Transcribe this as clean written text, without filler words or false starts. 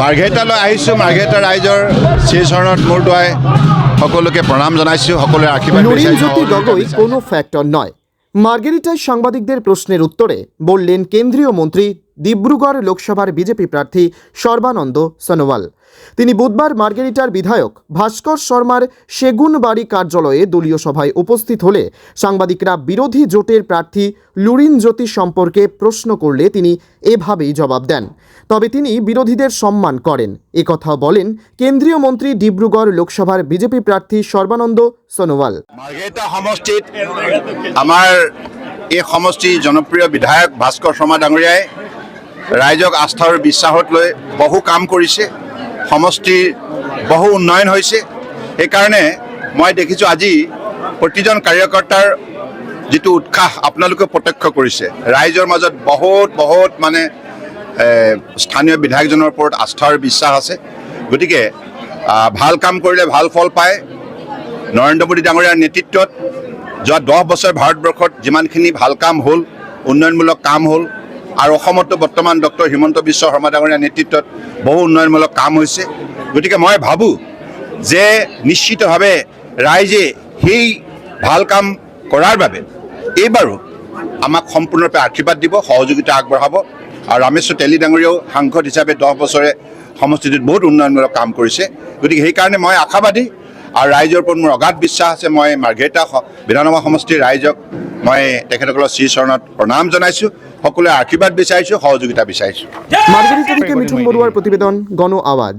মাৰ্ঘেৰিটালৈ আহিছোঁ। মাৰ্ঘেৰিটা ৰাইজৰ শ্ৰীচৰণত মূৰ দোৱাই সকলোকে প্ৰণাম জনাইছোঁ, সকলোৰে আশীৰ্বাদ লুরিনজ্যোতি গগৈ কোনো ফ্যাক্টর নয়। মার্গেরিটায় সাংবাদিকদের প্রশ্নের উত্তরে বললেন কেন্দ্রীয় মন্ত্রী ডিব্রুগড় লোকসভার বিজেপি প্রার্থী সর্বানন্দ সোনোয়াল। তিনি বুধবার মার্গেরিটার বিধায়ক ভাস্কর শর্মার সেগুনবাড়ি কার্যালয়ে দলীয় সভায় উপস্থিত হলে সাংবাদিকরা বিরোধী জোটের প্রার্থী লুরিনজ্যোতি সম্পর্কে প্রশ্ন করলে তিনি এভাবেই জবাব দেন। তবে তিনি বিরোধীদের সম্মান করেন, একথা বলেন কেন্দ্রীয় মন্ত্রী ডিব্রুগড় লোকসভার বিজেপি প্রার্থী সর্বানন্দ সোনোয়াল। মাৰ্ঘেৰিটা সমষ্টিত আমাৰ এই সমষ্টিৰ জনপ্ৰিয় বিধায়ক ভাস্কৰ শৰ্মা ডাঙৰীয়াই ৰাইজক আস্থা আৰু বিশ্বাসত লৈ বহু কাম কৰিছে, সমষ্টিৰ বহু উন্নয়ন হৈছে। সেইকাৰণে মই দেখিছোঁ আজি প্ৰতিজন কাৰ্যকৰ্তাৰ যিটো উৎসাহ আপোনালোকে প্ৰত্যক্ষ কৰিছে, ৰাইজৰ মাজত বহুত মানে স্থানীয় বিধায়কজনৰ ওপৰত আস্থা আৰু বিশ্বাস আছে। গতিকে ভাল কাম কৰিলে ভাল ফল পায়। নৰেন্দ্ৰ মোদী ডাঙৰীয়াৰ নেতৃত্বত যোৱা 10 বছৰ ভাৰতবৰ্ষত যিমানখিনি ভাল কাম হ'ল, উন্নয়নমূলক কাম হ'ল, আৰু অসমতো বৰ্তমান ডক্টৰ হিমন্ত বিশ্ব শৰ্মা ডাঙৰীয়াৰ নেতৃত্বত বহু উন্নয়নমূলক কাম হৈছে। গতিকে মই ভাবোঁ যে নিশ্চিতভাৱে ৰাইজে সেই ভাল কাম কৰাৰ বাবে এইবাৰো আমাক সম্পূৰ্ণৰূপে আশীৰ্বাদ দিব, সহযোগিতা আগবঢ়াব। আৰু ৰামেশ্বৰ তেলী ডাঙৰীয়াও সাংসদ হিচাপে 10 বছৰে সমষ্টিটোত বহুত উন্নয়নমূলক কাম কৰিছে। গতিকে সেইকাৰণে মই আশাবাদী আৰু ৰাইজৰ ওপৰত মোৰ অগাধ বিশ্বাস আছে। মই মাৰ্ঘেৰিটা বিধানসভা সমষ্টিৰ ৰাইজক মই তেখেতসকলৰ শ্ৰীচৰণত প্ৰণাম জনাইছোঁ, সকলোৱে আশীৰ্বাদ বিচাৰিছোঁ, সহযোগিতা বিচাৰিছোঁ। মাৰ্গেৰিটা থেকে মিঠুন বড়ুয়াৰ প্ৰতিবেদন, গণ আওয়াজ।